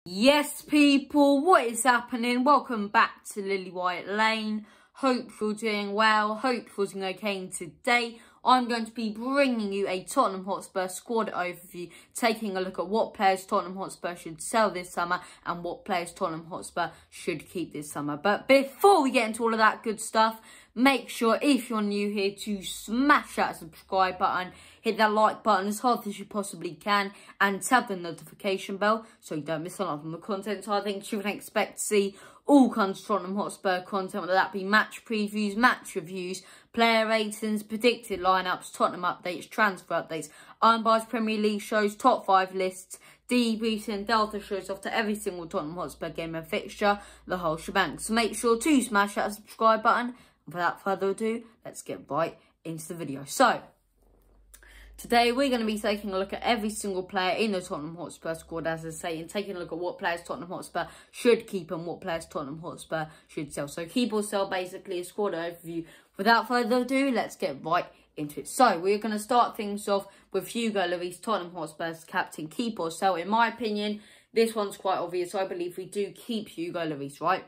Yes, people, what is happening? Welcome back to Lily White Lane. Hope you're doing well. Hope you're doing okay. And today, I'm going to be bringing you a Tottenham Hotspur squad overview, taking a look at what players Tottenham Hotspur should sell this summer and what players Tottenham Hotspur should keep this summer. But before we get into all of that good stuff, make sure if you're new here to smash that subscribe button, hit that like button as hard as you possibly can, and tap the notification bell so you don't miss a lot from the content. So I think you can expect to see all kinds of Tottenham Hotspur content, whether that be match previews, match reviews, player ratings, predicted lineups, Tottenham updates, transfer updates, unbiased Premier League shows, top 5 lists, debriefs and Delta shows after every single Tottenham Hotspur game and fixture, the whole shebang. So make sure to smash that subscribe button. Without further ado, let's get right into the video. So, today we're going to be taking a look at every single player in the Tottenham Hotspur squad, as I say, and taking a look at what players Tottenham Hotspur should keep and what players Tottenham Hotspur should sell. So, keep or sell, basically a squad overview. Without further ado, let's get right into it. So, we're going to start things off with Hugo Lloris, Tottenham Hotspur's captain, keep or sell. In my opinion, this one's quite obvious. I believe we do keep Hugo Lloris, right?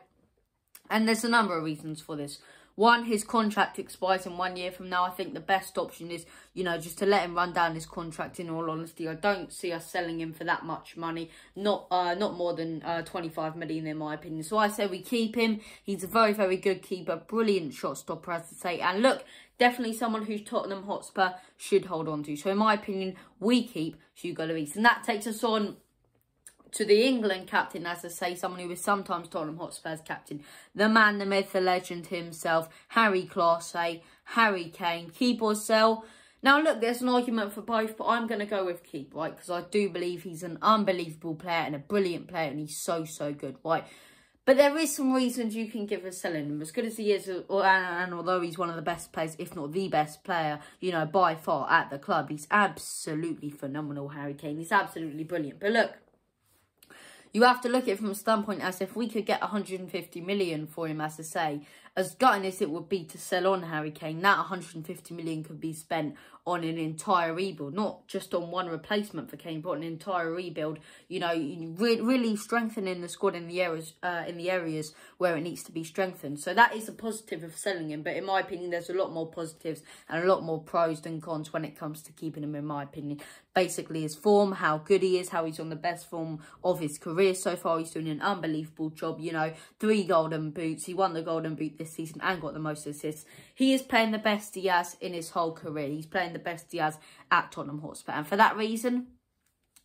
And there's a number of reasons for this. One, his contract expires in 1 year from now. I think the best option is, just to let him run down his contract, in all honesty. I don't see us selling him for that much money. Not more than 25 million in my opinion. So I say we keep him. He's a very, very good keeper. Brilliant shot stopper, as I say. And look, definitely someone who Tottenham Hotspur should hold on to. So in my opinion, we keep Hugo Lloris. And that takes us on to the England captain, as I say, someone who is sometimes Tottenham Hotspur's captain. The man, the myth, the legend himself, Harry Clase, Harry Kane, keep or sell. Now, look, there's an argument for both, but I'm going to go with keep, right? Because I do believe he's an unbelievable player and a brilliant player, and he's so, so good, right? But there is some reasons you can give for selling him. As good as he is, and although he's one of the best players, if not the best player, by far at the club, he's absolutely phenomenal, Harry Kane. He's absolutely brilliant. But look, you have to look at it from a standpoint as if we could get 150 million for him, as I say, as gutting as it would be to sell on Harry Kane, that 150 million could be spent on an entire rebuild, not just on one replacement for Kane, but an entire rebuild, really strengthening the squad in the areas where it needs to be strengthened. So that is a positive of selling him, but in my opinion, there's a lot more positives and a lot more pros than cons when it comes to keeping him, in my opinion. Basically, his form, how good he is, how he's on the best form of his career so far. He's doing an unbelievable job, 3 golden boots. He won the golden boot this season and got the most assists. He is playing the best he has in his whole career. He's playing the best he has at Tottenham Hotspur. And for that reason,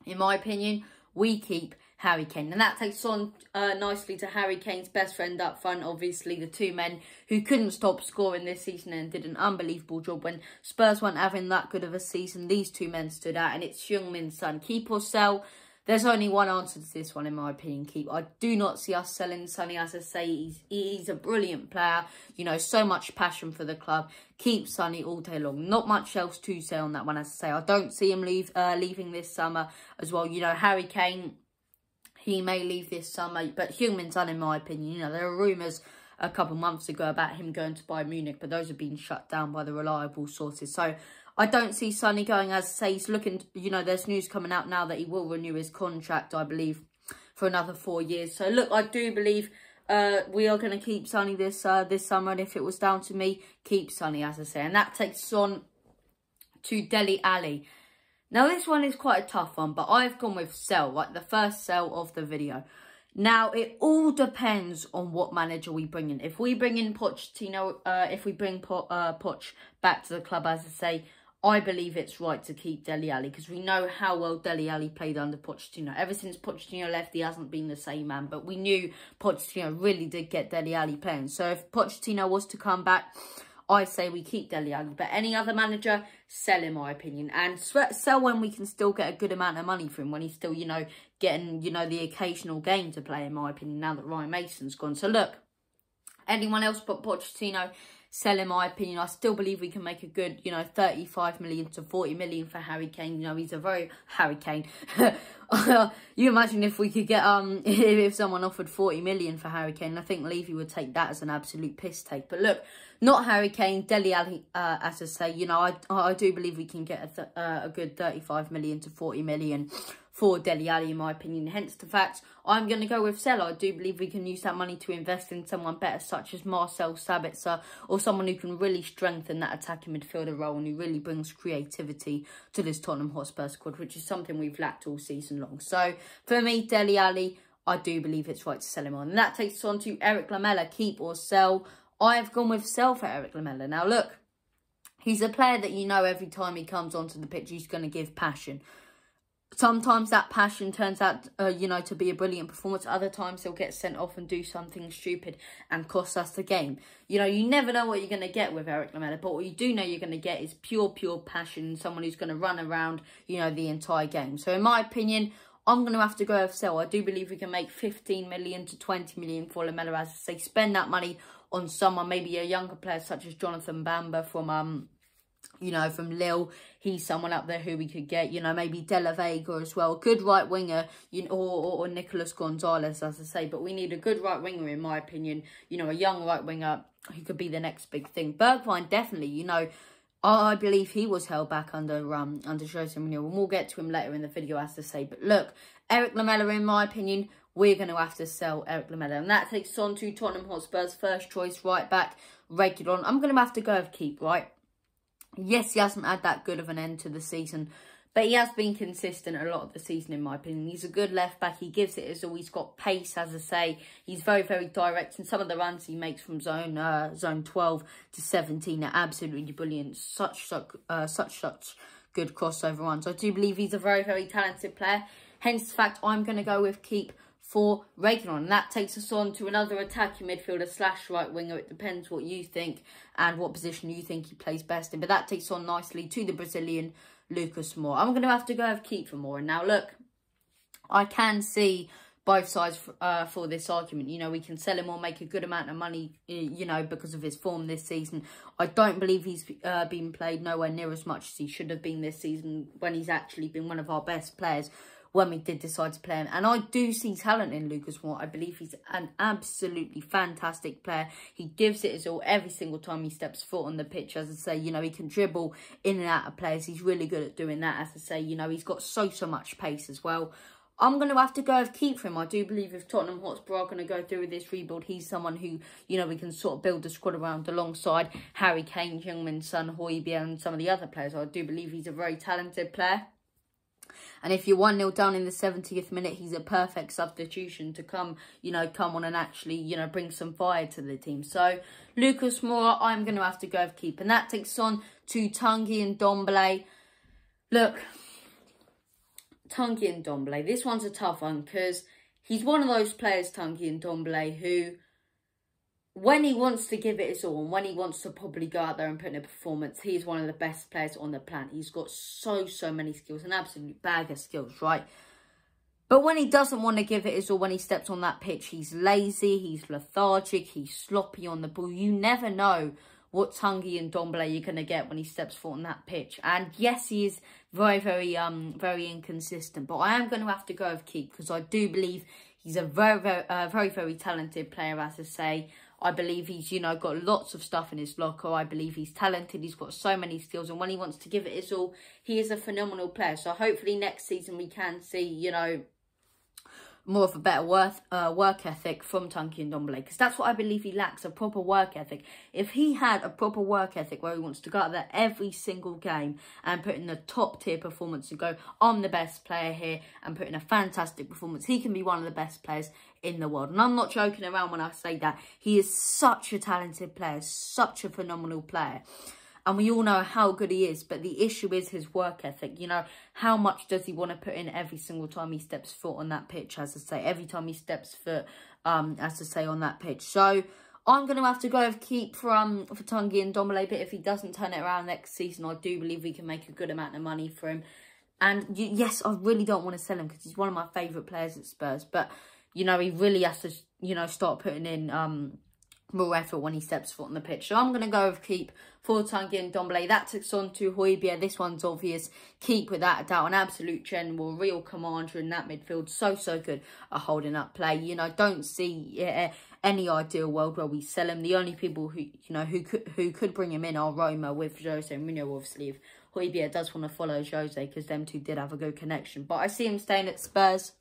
in my opinion, we keep Harry Kane. And that takes on nicely to Harry Kane's best friend up front. Obviously, the two men who couldn't stop scoring this season and did an unbelievable job when Spurs weren't having that good of a season. These two men stood out, and it's Heung-min's son. Keep or sell? There's only one answer to this one, in my opinion, keep. I do not see us selling Sonny. As I say, he's a brilliant player. So much passion for the club. Keep Sonny all day long. Not much else to say on that one, as I say. I don't see him leaving this summer as well. Harry Kane, he may leave this summer, but Heung-min's son, in my opinion, there are rumours a couple months ago about him going to Bayern Munich, but those have been shut down by the reliable sources. So I don't see Sonny going. As I say, he's looking, there's news coming out now that he will renew his contract, I believe, for another 4 years. So look, I do believe we are going to keep Sonny this summer, and if it was down to me, keep Sonny, as I say. And that takes us on to Dele Alli. Now, this one is quite a tough one, but I've gone with sell, like the first sell of the video. Now, it all depends on what manager we bring in. If we bring in Pochettino, if we bring Poch back to the club, as I say, I believe it's right to keep Dele Alli, because we know how well Dele Alli played under Pochettino. Ever since Pochettino left, he hasn't been the same man, but we knew Pochettino really did get Dele Alli playing. So if Pochettino was to come back, I say we keep Dele Alli. But any other manager, sell, in my opinion. And sell when we can still get a good amount of money for him, when he's still, getting, the occasional game to play, in my opinion, now that Ryan Mason's gone. So look, anyone else but Pochettino, sell, in my opinion. I still believe we can make a good, 35 million to 40 million for Harry Kane. He's a very Harry Kane. You imagine if we could get if someone offered 40 million for Harry Kane. I think Levy would take that as an absolute piss take. But look, not Harry Kane, Dele Alli, as I say, I do believe we can get a good 35 million to 40 million for Dele Alli, in my opinion. Hence the fact I'm going to go with Sell. I do believe we can use that money to invest in someone better, such as Marcel Sabitzer, or someone who can really strengthen that attacking midfielder role and who really brings creativity to this Tottenham Hotspur squad, which is something we've lacked all season long. So, for me, Dele Alli, I do believe it's right to sell him on. And that takes us on to Eric Lamela, keep or sell. I have gone with sell for Eric Lamela. Now, look, he's a player that you know every time he comes onto the pitch, he's going to give passion. Sometimes that passion turns out, to be a brilliant performance. Other times he'll get sent off and do something stupid and cost us the game. You never know what you're going to get with Eric Lamela. But what you do know you're going to get is pure passion. Someone who's going to run around, the entire game. So in my opinion, I'm going to have to go with sell. I do believe we can make 15 million to 20 million for Lamela. As I say, spend that money on someone, maybe a younger player such as Jonathan Bamba from Lille. He's someone up there who we could get, maybe De La Vega as well. A good right winger, or Nicolas Gonzalez, as I say. But we need a good right winger, in my opinion. A young right winger who could be the next big thing. Bergwijn, definitely, I believe he was held back under Jose Mourinho. And we'll get to him later in the video, as I say. But look, Eric Lamela, in my opinion, we're going to have to sell Eric Lamela. And that takes us on to Tottenham Hotspur's first choice right back, Reguilon. I'm going to have to go with keep, right? Yes, he hasn't had that good of an end to the season, but he has been consistent a lot of the season, in my opinion. He's a good left back. He gives it his all. He's got pace, as I say. He's very direct. And some of the runs he makes from zone 12 to 17 are absolutely brilliant. Such good crossover runs. I do believe he's a very talented player. Hence the fact I'm going to go with keep for Reguilon. And that takes us on to another attacking midfielder / right winger. It depends what you think and what position you think he plays best in. But that takes on nicely to the Brazilian Lucas Moura. I'm going to have to go with keep for Moura. Now, look, I can see both sides for this argument. We can sell him or make a good amount of money, because of his form this season. I don't believe he's been played nowhere near as much as he should have been this season, when he's actually been one of our best players when we did decide to play him. And I do see talent in Lucas Moura. I believe he's an absolutely fantastic player. He gives it his all every single time he steps foot on the pitch. As I say, he can dribble in and out of players. He's really good at doing that. As I say, he's got so much pace as well. I'm going to have to go with keep for him. I do believe if Tottenham Hotspur are going to go through with this rebuild, he's someone who, we can sort of build the squad around alongside Harry Kane, Heung-min Son, Højbjerg and some of the other players. I do believe he's a very talented player. And if you're 1-0 down in the 70th minute, he's a perfect substitution to come on and actually, bring some fire to the team. So, Lucas Moura, I'm going to have to go with keep. And that takes on to Tanguy Ndombele. Look, Tanguy Ndombele, this one's a tough one because he's one of those players, Tanguy Ndombele, who, when he wants to give it his all and when he wants to probably go out there and put in a performance, he's one of the best players on the planet. He's got so many skills, an absolute bag of skills, right? But when he doesn't want to give it his all, when he steps on that pitch, he's lazy, he's lethargic, he's sloppy on the ball. You never know what Tanguy Ndombele you're going to get when he steps foot on that pitch. And yes, he is very inconsistent. But I am going to have to go with keep because I do believe he's a very talented player, as I say. I believe he's, got lots of stuff in his locker. I believe he's talented. He's got so many skills. And when he wants to give it his all, he is a phenomenal player. So hopefully next season we can see, more of a better work ethic from Tanguy Ndombele. Because that's what I believe he lacks, a proper work ethic. If he had a proper work ethic where he wants to go out there every single game and put in a top tier performance and go, I'm the best player here, and put in a fantastic performance, he can be one of the best players in the world. And I'm not joking around when I say that. He is such a talented player, such a phenomenal player. And we all know how good he is, but the issue is his work ethic. How much does he want to put in every single time he steps foot on that pitch, as I say, every time he steps foot, as I say, on that pitch. So I'm going to have to go with keep for Tanguy Ndombele, but if he doesn't turn it around next season, I do believe we can make a good amount of money for him. And yes, I really don't want to sell him because he's one of my favourite players at Spurs, but, he really has to, start putting in more effort when he steps foot on the pitch. So I'm going to go with keep for Tanguy and Ndombele. That takes on to Højbjerg. This one's obvious. Keep without a doubt. An absolute general, real commander in that midfield. So good at holding up play. You know, don't see any ideal world where we sell him. The only people who, you know, who could bring him in are Roma with Jose Mourinho, obviously, if Højbjerg does want to follow Jose, because them two did have a good connection. But I see him staying at Spurs.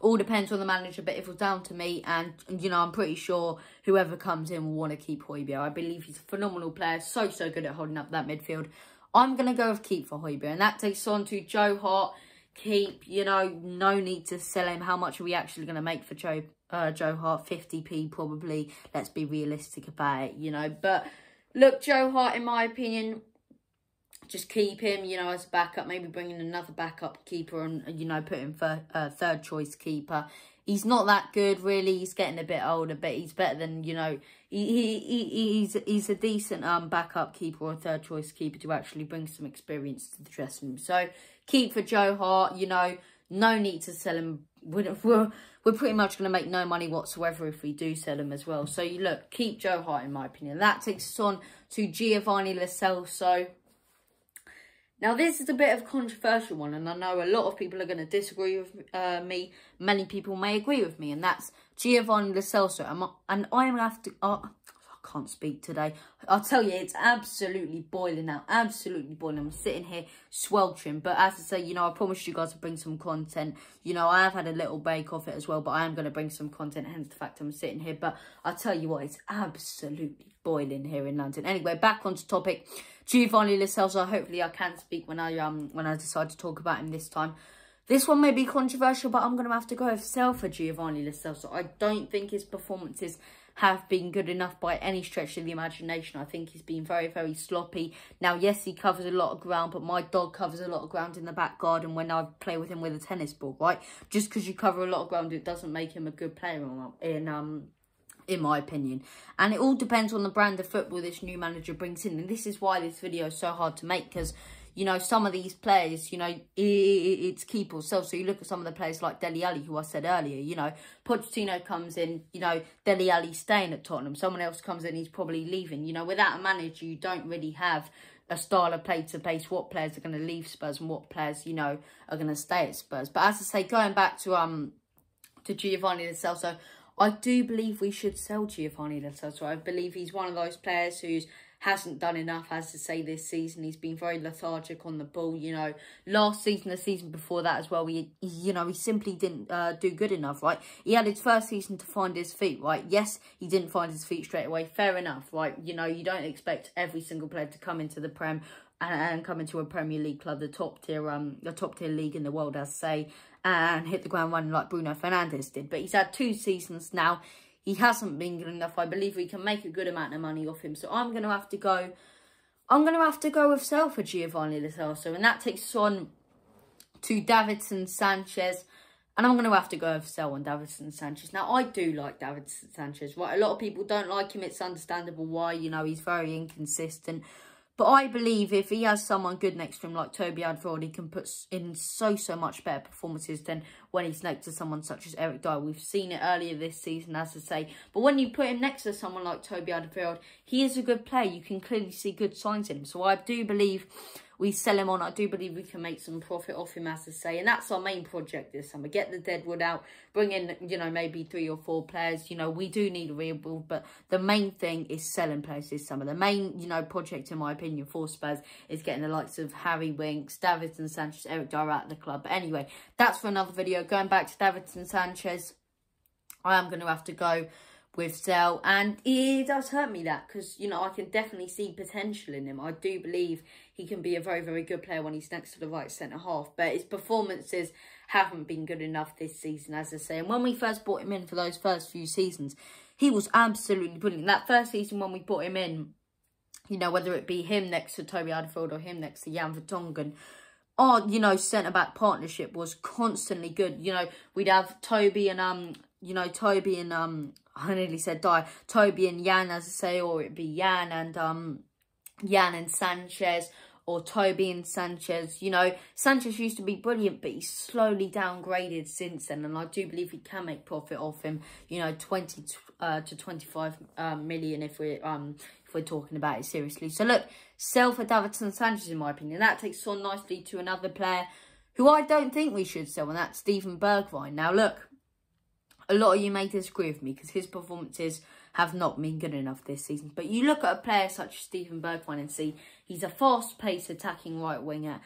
All depends on the manager, but if it was down to me, and, you know, I'm pretty sure whoever comes in will want to keep Højbjerg. I believe he's a phenomenal player, so good at holding up that midfield. I'm going to go with keep for Højbjerg, and that takes on to Joe Hart. Keep, you know, no need to sell him. How much are we actually going to make for Joe Hart? 50p probably. Let's be realistic about it, you know. But look, Joe Hart, in my opinion, just keep him, you know, as a backup. Maybe bring in another backup keeper and, you know, put him for third choice keeper. He's not that good, really. He's getting a bit older, but he's better than, you know, he's a decent backup keeper or third choice keeper to actually bring some experience to the dressing room. So keep for Joe Hart, you know, no need to sell him. We're pretty much going to make no money whatsoever if we do sell him as well. So you look, keep Joe Hart, in my opinion. That takes us on to Giovanni Lo Celso. Now, this is a bit of a controversial one, and I know a lot of people are going to disagree with me. Many people may agree with me, and that's Giovanni Lo Celso. And I'm going to have to... I can't speak today. I'll tell you, it's absolutely boiling now. Absolutely boiling. I'm sitting here sweltering. But as I say, you know, I promised you guys to bring some content. You know, I have had a little break off it as well, but I am going to bring some content, hence the fact I'm sitting here. But I'll tell you what, it's absolutely boiling here in London. Anyway, back onto topic. Giovanni Lo Celso. Hopefully I can speak when I decide to talk about him this time. This one may be controversial, but I'm going to have to go with sell for Giovanni Lo Celso. I don't think his performances have been good enough by any stretch of the imagination. I think he's been very sloppy. Now, yes, he covers a lot of ground, but my dog covers a lot of ground in the back garden when I play with him with a tennis ball, right? Just because you cover a lot of ground, it doesn't make him a good player in my opinion. And it all depends on the brand of football this new manager brings in. And this is why this video is so hard to make, because, you know, some of these players, you know, it's keep or sell. So you look at some of the players like Dele Alli, who I said earlier, you know, Pochettino comes in, you know, Dele Alli's staying at Tottenham. Someone else comes in, he's probably leaving. You know, without a manager, you don't really have a style of play to base what players are going to leave Spurs and what players, you know, are going to stay at Spurs. But as I say, going back to Giovanni Lo Celso, I do believe we should sell Giovanni Lo Celso. I believe he's one of those players who hasn't done enough, as to say, this season. He's been very lethargic on the ball, you know. Last season, the season before that as well, he simply didn't do good enough, right? He had his first season to find his feet, right? Yes, he didn't find his feet straight away. Fair enough, right? You know, you don't expect every single player to come into the Prem and come into a Premier League club, the top tier league in the world, as say, and hit the ground running like Bruno Fernandes did. But he's had 2 seasons now. He hasn't been good enough. I believe we can make a good amount of money off him. So I'm going to have to go with sell for Giovanni Lo Celso. And that takes us on to Davinson Sanchez. And I'm going to have to go with sell on Davinson Sanchez. Now, I do like Davinson Sanchez, right? A lot of people don't like him. It's understandable why. You know, he's very inconsistent. But I believe if he has someone good next to him like Toby Alderweireld, he can put in so much better performances than when he's next to someone such as Eric Dyer. We've seen it earlier this season, as I say. But when you put him next to someone like Toby Alderweireld, he is a good player. You can clearly see good signs in him. So I do believe we sell him on. I do believe we can make some profit off him, as I say. And that's our main project this summer. Get the deadwood out. Bring in, you know, maybe 3 or 4 players. You know, we do need a rebuild. But the main thing is selling players this summer. The main, you know, project, in my opinion, for Spurs is getting the likes of Harry Winks, Davinson Sanchez, Eric Dyer out of the club. But anyway, that's for another video. Going back to Davinson Sanchez, I am going to have to go with sell, and it does hurt me that, because, you know, I can definitely see potential in him. I do believe he can be a very good player when he's next to the right centre-half, but his performances haven't been good enough this season, as I say. And when we first brought him in for those first few seasons, he was absolutely brilliant. That first season when we brought him in, you know, whether it be him next to Toby Alderweireld or him next to Jan Vertonghen, our, you know, centre-back partnership was constantly good. You know, we'd have Toby and, you know, Toby and, I nearly said Dyer, Toby and Jan, as I say, or it'd be Jan and Sanchez, or Toby and Sanchez. You know, Sanchez used to be brilliant, but he's slowly downgraded since then. And I do believe we can make profit off him, you know, 20 to 25 million if we're talking about it seriously. So look, sell for Davinson Sanchez in my opinion. That takes us on nicely to another player who I don't think we should sell, and that's Steven Bergwijn. Now look, a lot of you may disagree with me because his performances have not been good enough this season. But you look at a player such as Steven Bergwijn and see he's a fast-paced attacking right winger.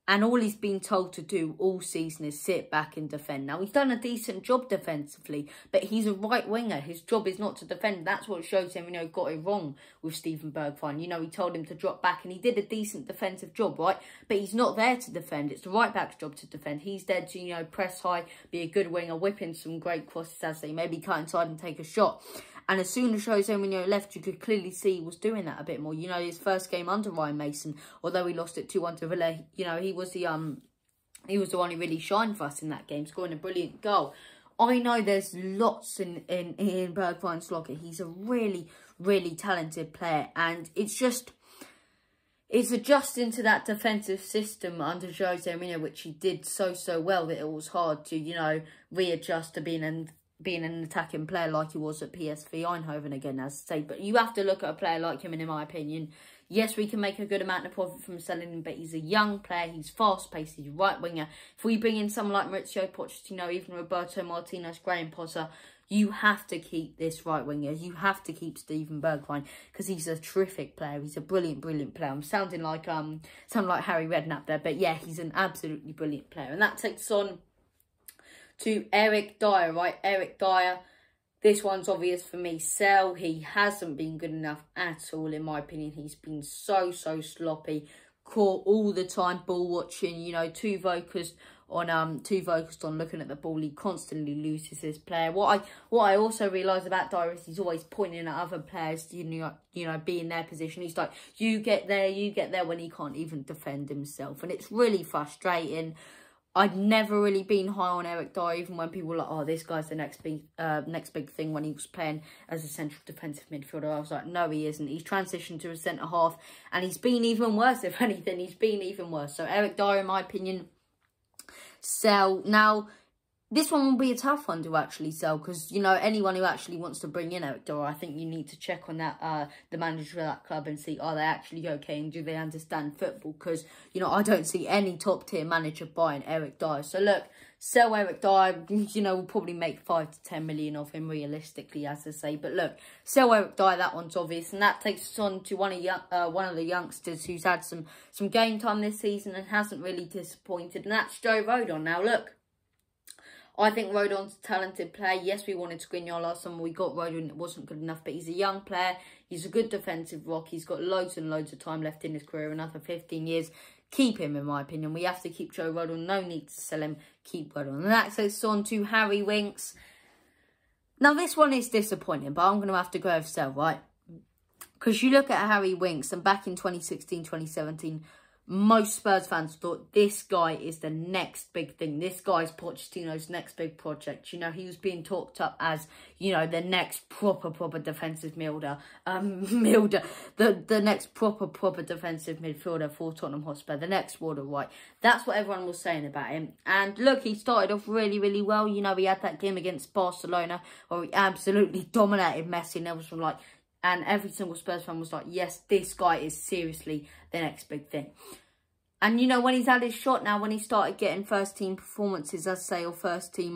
And all he's been told to do all season is sit back and defend. Now, he's done a decent job defensively, but he's a right winger. His job is not to defend. That's what shows him, you know, got it wrong with Steven Bergwijn. You know, he told him to drop back and he did a decent defensive job, right? But he's not there to defend. It's the right back's job to defend. He's there to, you know, press high, be a good winger, whip in some great crosses as they maybe cut inside and take a shot. And as soon as Jose Mourinho left, you could clearly see he was doing that a bit more. You know, his first game under Ryan Mason, although he lost it 2-1 to Villa, you know, he was the one who really shined for us in that game, scoring a brilliant goal. I know there's lots in Bergwijn's locker. He's a really, really talented player, and it's adjusting to that defensive system under Jose Mourinho, which he did so well that it was hard to, you know, readjust to being an attacking player like he was at PSV Eindhoven again, as I say. But you have to look at a player like him, and in my opinion, yes, we can make a good amount of profit from selling him, but he's a young player, he's fast-paced, he's a right winger. If we bring in someone like Mauricio Pochettino, even Roberto Martinez, Graham Potter, you have to keep this right winger. You have to keep Steven Bergwijn because he's a terrific player. He's a brilliant player. I'm sounding like Harry Redknapp there, but yeah, he's an absolutely brilliant player. And that takes on to Eric Dyer, right? Eric Dyer, this one's obvious for me. Sell. He hasn't been good enough at all, in my opinion. He's been so sloppy, caught all the time, ball watching, you know, too focused on looking at the ball. He constantly loses his player. What I also realise about Dyer is he's always pointing at other players, you know, be in their position. He's like, you get there, when he can't even defend himself. And it's really frustrating. I'd never really been high on Eric Dyer, even when people were like, oh, this guy's the next big thing when he was playing as a central defensive midfielder. I was like, no, he isn't. He's transitioned to a centre-half, and he's been even worse, if anything. He's been even worse. So Eric Dyer, in my opinion, sell. Now, this one will be a tough one to actually sell because, you know, anyone who actually wants to bring in Eric Dyer, I think you need to check on that the manager of that club and see, are they actually okay and do they understand football? Because, you know, I don't see any top-tier manager buying Eric Dyer. So, look, sell Eric Dyer. You know, we'll probably make 5 to 10 million off him realistically, as I say. But, look, sell Eric Dyer, that one's obvious. And that takes us on to one of the youngsters who's had some game time this season and hasn't really disappointed, and that's Joe Rodon. Now, look, I think Rodon's a talented player. Yes, we wanted Skriniar last summer. We got Rodon. It wasn't good enough. But he's a young player. He's a good defensive rock. He's got loads and loads of time left in his career. Another 15 years. Keep him, in my opinion. We have to keep Joe Rodon. No need to sell him. Keep Rodon. And that takes on to Harry Winks. Now, this one is disappointing. But I'm going to have to go with sell, right? Because you look at Harry Winks. And back in 2016, 2017... most Spurs fans thought this guy is the next big thing. This guy's Pochettino's next big project. You know, he was being talked up as, you know, the next proper defensive the next proper defensive midfielder for Tottenham Hotspur. The next Water White. That's what everyone was saying about him. And look, he started off really well. You know, he had that game against Barcelona where he absolutely dominated Messi. And there was and every single Spurs fan was like, yes, this guy is seriously the next big thing. And, you know, when he's had his shot now, when he started getting first-team performances, as I say, or first-team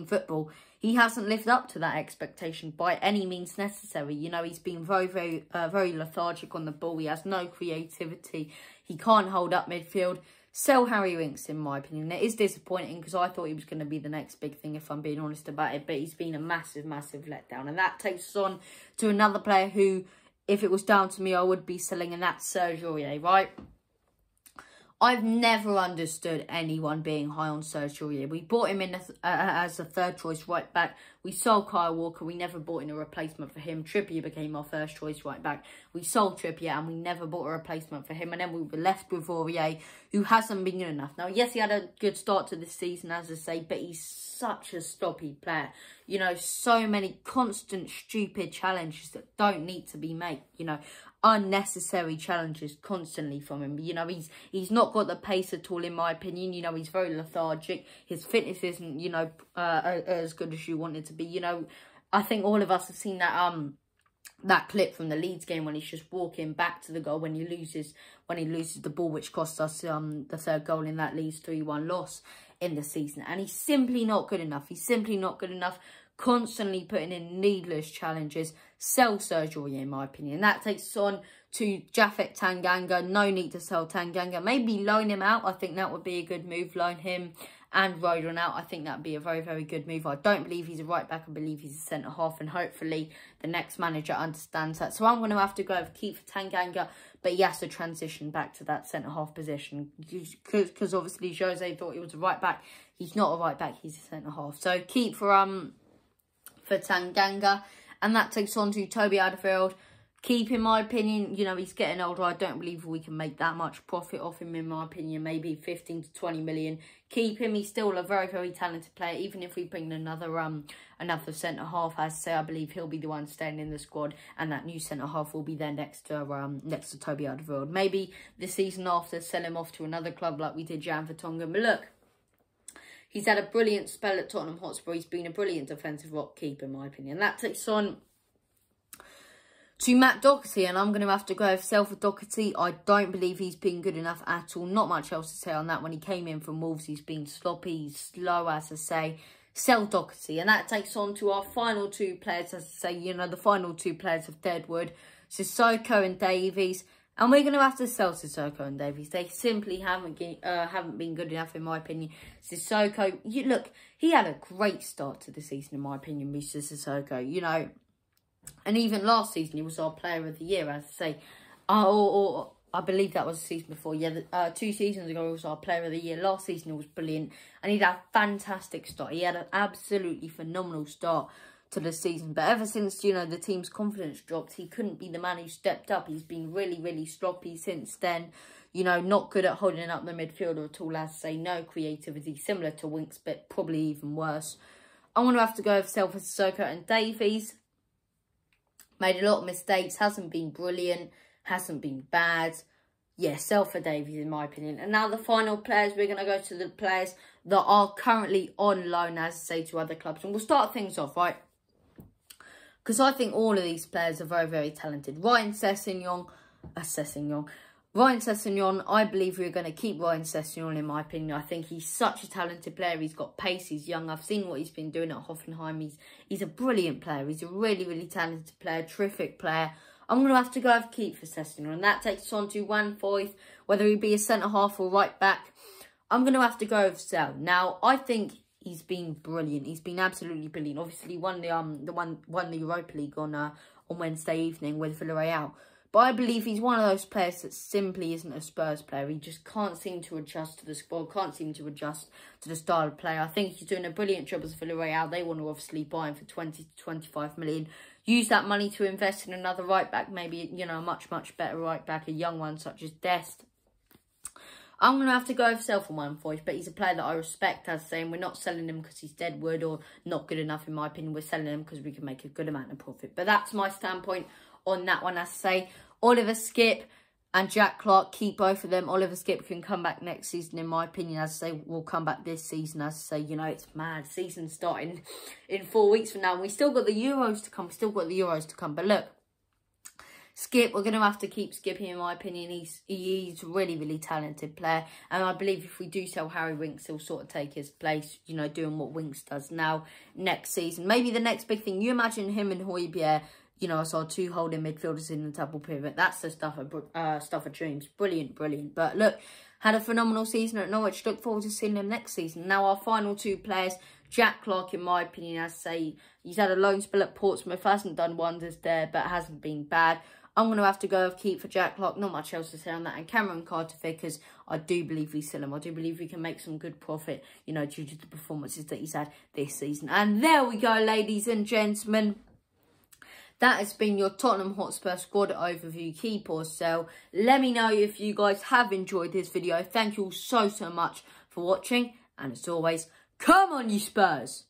football, he hasn't lived up to that expectation by any means necessary. You know, he's been very lethargic on the ball. He has no creativity. He can't hold up midfield. Sell Harry Winks, in my opinion. It is disappointing because I thought he was going to be the next big thing, if I'm being honest about it. But he's been a massive letdown. And that takes us on to another player who, if it was down to me, I would be selling, and that's Serge Aurier, right? I've never understood anyone being high on Serge Aurier. We bought him in as a third choice right back. We sold Kyle Walker. We never bought in a replacement for him. Trippier became our first choice right back. We sold Trippier and we never bought a replacement for him. And then we were left with Aurier, who hasn't been good enough. Now, yes, he had a good start to this season, as I say, but he's such a sloppy player. You know, so many constant, stupid challenges that don't need to be made. You know, unnecessary challenges constantly from him. You know, he's not got the pace at all, in my opinion. You know, he's very lethargic. His fitness isn't, you know, as good as you want it to be. You know, I think all of us have seen that clip from the Leeds game when he's just walking back to the goal when he loses the ball, which cost us the third goal in that Leeds 3-1 loss in the season. And he's simply not good enough. He's simply not good enough. Constantly putting in needless challenges. Sell surgery, in my opinion. That takes us on to Japhet Tanganga. No need to sell Tanganga. Maybe loan him out. I think that would be a good move. Loan him and Rodon out. I think that would be a very, very good move. I don't believe he's a right back. I believe he's a centre-half. And hopefully the next manager understands that. So I'm going to have to go with Keep for Tanganga. But he has to transition back to that centre-half position. Because obviously Jose thought he was a right back. He's not a right back. He's a centre-half. So keep for Tanganga, and that takes on to Toby Alderweireld. Keep, in my opinion, you know, he's getting older. I don't believe we can make that much profit off him, in my opinion. Maybe 15 to 20 million. Keep him. He's still a very, very talented player. Even if we bring another centre half, as I say, I believe he'll be the one staying in the squad, and that new centre half will be there next to Toby Alderweireld. Maybe the season after, sell him off to another club like we did Jan Vertonghen. But look, he's had a brilliant spell at Tottenham Hotspur. He's been a brilliant defensive rock keeper, in my opinion. That takes on to Matt Doherty, and I'm going to have to go with Sell for Doherty. I don't believe he's been good enough at all. Not much else to say on that. When he came in from Wolves, he's been sloppy, slow, as I say. Sell Doherty. And that takes on to our final two players, as I say, you know, the final two players of Deadwood, Sissoko and Davies. And we're going to have to sell Sissoko and Davies. They simply haven't been good enough, in my opinion. Sissoko, look, he had a great start to the season, in my opinion, Mr. Sissoko. You know, and even last season, he was our player of the year, as I say. Or I believe that was the season before. Yeah, 2 seasons ago, he was our player of the year. Last season, he was brilliant. And he had a fantastic start. He had an absolutely phenomenal start to the season. But ever since, you know, the team's confidence dropped, he couldn't be the man who stepped up. He's been really, really sloppy since then. You know, not good at holding up the midfielder at all, as I say. No creativity, similar to Winks, but probably even worse. I'm going to have to go with Sell for Sissoko and Davies. Made a lot of mistakes, hasn't been brilliant, hasn't been bad. Yeah, Sell for Davies, in my opinion. And now the final players, we're going to go to the players that are currently on loan, as I say, to other clubs. And we'll start things off, right? Because I think all of these players are very, very talented. Ryan Sessegnon, I believe we're going to keep Ryan Sessegnon, in my opinion. I think he's such a talented player. He's got pace, he's young. I've seen what he's been doing at Hoffenheim. He's a brilliant player. He's a really, really talented player, terrific player. I'm going to have to go with keep for Sessegnon. And that takes us on to Juan Foyth, whether he be a centre-half or right back. I'm going to have to go with Sell. Now, I think he's been brilliant. He's been absolutely brilliant. Obviously, won the Europa League on Wednesday evening with Villarreal. But I believe he's one of those players that simply isn't a Spurs player. He just can't seem to adjust to the squad, can't seem to adjust to the style of play. I think he's doing a brilliant job as Villarreal. They want to obviously buy him for 20 to 25 million. Use that money to invest in another right back, maybe, you know, a much, much better right back, a young one such as Dest. I'm going to have to go with Sell for Juan Foyth, but he's a player that I respect, as saying we're not selling him because he's Deadwood or not good enough, in my opinion. We're selling him because we can make a good amount of profit. But that's my standpoint on that one, as I say. Oliver Skipp and Jack Clark, keep both of them. Oliver Skipp can come back next season, in my opinion. As I say, will come back this season. As I say, you know, it's mad. Season starting in 4 weeks from now. And we still got the Euros to come. But look, Skipp, we're going to have to keep Skippy, in my opinion. He's a really, really talented player. And I believe if we do sell Harry Winks, he'll sort of take his place, you know, doing what Winks does now next season. Maybe the next big thing, you imagine him and Højbjerg, you know, I saw 2 holding midfielders in the double pivot. That's the stuff of dreams. Brilliant, brilliant. But look, had a phenomenal season at Norwich. Look forward to seeing him next season. Now, our final 2 players, Jack Clark, in my opinion, as I say, he's had a loan spell at Portsmouth. Hasn't done wonders there, but hasn't been bad. I'm going to have to go with keep for Jack Clark. Not much else to say on that. And Cameron Carter-Vickers, I do believe we sell him. I do believe we can make some good profit, you know, due to the performances that he's had this season. And there we go, ladies and gentlemen. That has been your Tottenham Hotspur squad overview, keep or sell. Let me know if you guys have enjoyed this video. Thank you all so much for watching. And as always, come on you Spurs!